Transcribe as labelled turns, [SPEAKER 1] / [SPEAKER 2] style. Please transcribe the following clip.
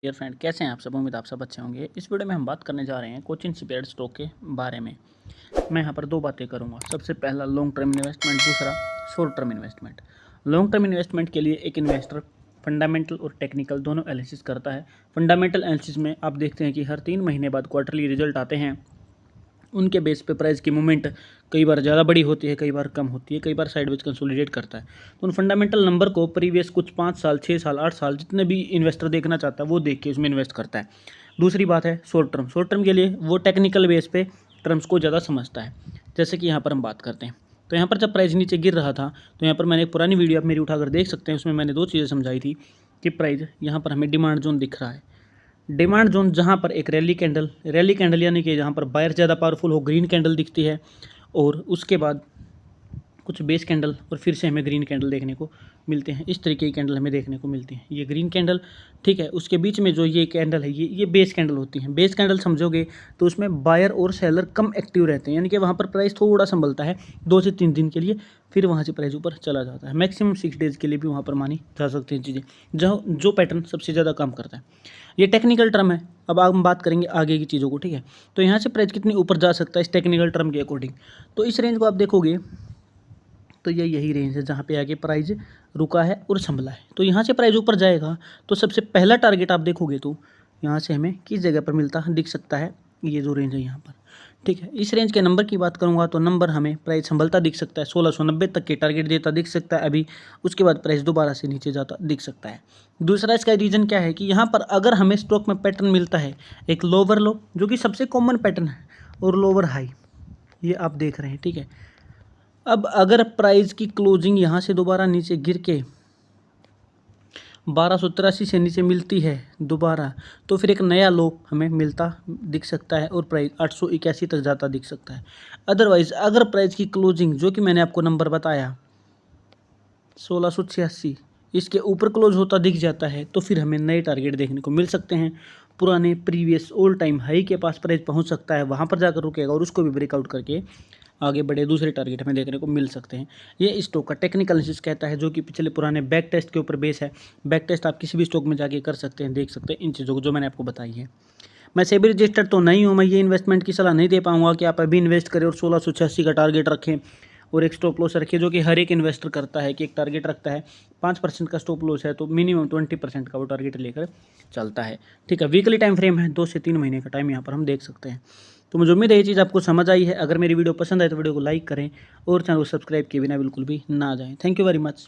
[SPEAKER 1] Dear friend, कैसे हैं आप सब। उम्मीद आप सब अच्छे होंगे। इस वीडियो में हम बात करने जा रहे हैं कोचिन शिपयार्ड स्टॉक के बारे में। मैं यहाँ पर दो बातें करूँगा। सबसे पहला लॉन्ग टर्म इन्वेस्टमेंट, दूसरा short term investment. Long term investment के लिए एक इन्वेस्टर फंडामेंटल और टेक्निकल दोनों एनालिसिस करता है। फंडामेंटल एनालिसिस में आप देखते हैं कि हर 3 महीने बाद क्वार्टरली रिजल्ट आते हैं। उनके बेस पे प्राइस की मूवमेंट कई बार ज़्यादा बड़ी होती है, कई बार कम होती है, कई बार साइडवेज कंसोलिडेट करता है। तो उन फंडामेंटल नंबर को प्रीवियस कुछ 5 साल, 6 साल, 8 साल जितने भी इन्वेस्टर देखना चाहता है वो देख के उसमें इन्वेस्ट करता है। दूसरी बात है शॉर्ट टर्म। शॉर्ट टर्म के लिए वो टेक्निकल बेस पे टर्म्स को ज़्यादा समझता है। जैसे कि यहाँ पर हम बात करते हैं, तो यहाँ पर जब प्राइस नीचे गिर रहा था तो यहाँ पर मैंने एक पुरानी वीडियो आप मेरी उठाकर देख सकते हैं। उसमें मैंने 2 चीज़ें समझाई थी कि प्राइस यहाँ पर हमें डिमांड जोन दिख रहा है। डिमांड जोन जहाँ पर एक रैली कैंडल यानी कि जहाँ पर बायर ज़्यादा पावरफुल हो, ग्रीन कैंडल दिखती है, और उसके बाद कुछ बेस कैंडल और फिर से हमें ग्रीन कैंडल देखने को मिलते हैं। इस तरीके की कैंडल हमें देखने को मिलती हैं। ये ग्रीन कैंडल, ठीक है, उसके बीच में जो ये कैंडल है ये बेस कैंडल होती हैं। बेस कैंडल समझोगे तो उसमें बायर और सेलर कम एक्टिव रहते हैं, यानी कि वहाँ पर प्राइस थोड़ा संभलता है 2 से 3 दिन के लिए, फिर वहाँ से प्राइस ऊपर चला जाता है। मैक्सिमम 6 डेज़ के लिए भी वहाँ पर मानी जा सकती हैं चीज़ें, जो पैटर्न सबसे ज़्यादा काम करता है। ये टेक्निकल टर्म है। अब हम बात करेंगे आगे की चीज़ों को, ठीक है। तो यहाँ से प्राइस कितनी ऊपर जा सकता है इस टेक्निकल टर्म के अकॉर्डिंग। तो इस रेंज को आप देखोगे तो ये यही रेंज है जहाँ पे आगे प्राइस रुका है और संभला है। तो यहाँ से प्राइस ऊपर जाएगा तो सबसे पहला टारगेट आप देखोगे तो यहाँ से हमें किस जगह पर मिलता दिख सकता है, ये जो रेंज है यहाँ पर, ठीक है। इस रेंज के नंबर की बात करूँगा तो नंबर हमें प्राइस संभलता दिख सकता है, 1690 तक के टारगेट देता दिख सकता है अभी। उसके बाद प्राइस दोबारा से नीचे जाता दिख सकता है। दूसरा इसका रीज़न क्या है कि यहाँ पर अगर हमें स्टॉक में पैटर्न मिलता है, एक लोअर लो जो कि सबसे कॉमन पैटर्न है, और लोअर हाई, ये आप देख रहे हैं, ठीक है। अब अगर प्राइस की क्लोजिंग यहाँ से दोबारा नीचे गिर के 1283 से नीचे मिलती है दोबारा, तो फिर एक नया लो हमें मिलता दिख सकता है और प्राइस 881 तक जाता दिख सकता है। अदरवाइज़ अगर प्राइस की क्लोजिंग जो कि मैंने आपको नंबर बताया 1686 इसके ऊपर क्लोज होता दिख जाता है, तो फिर हमें नए टारगेट देखने को मिल सकते हैं। पुराने प्रीवियस ऑल टाइम हाई के पास प्राइस पहुंच सकता है, वहां पर जाकर रुकेगा और उसको भी ब्रेकआउट करके आगे बढ़े दूसरे टारगेट हमें देखने को मिल सकते हैं। ये स्टॉक का टेक्निकल एनालिसिस कहता है, जो कि पिछले पुराने बैक टेस्ट के ऊपर बेस है। बैक टेस्ट आप किसी भी स्टॉक में जाके कर सकते हैं, देख सकते हैं इन चीज़ों को जो मैंने आपको बताई है। मैं सेबी रजिस्टर्ड तो नहीं हूँ, मैं ये इन्वेस्टमेंट की सलाह नहीं दे पाऊँगा कि आप अभी इन्वेस्ट करें और 1686 का टारगेट रखें और एक स्टॉप लॉस रखिए, जो कि हर एक इन्वेस्टर करता है कि एक टारगेट रखता है। 5% का स्टॉप लॉस है तो मिनिमम 20% का वो टारगेट लेकर चलता है, ठीक है। वीकली टाइम फ्रेम है, 2 से 3 महीने का टाइम यहाँ पर हम देख सकते हैं। तो मुझे उम्मीद है ये चीज़ आपको समझ आई है। अगर मेरी वीडियो पसंद आए तो वीडियो को लाइक करें और चैनल को सब्सक्राइब किए बिना बिल्कुल भी ना जाएं। Thank you very much.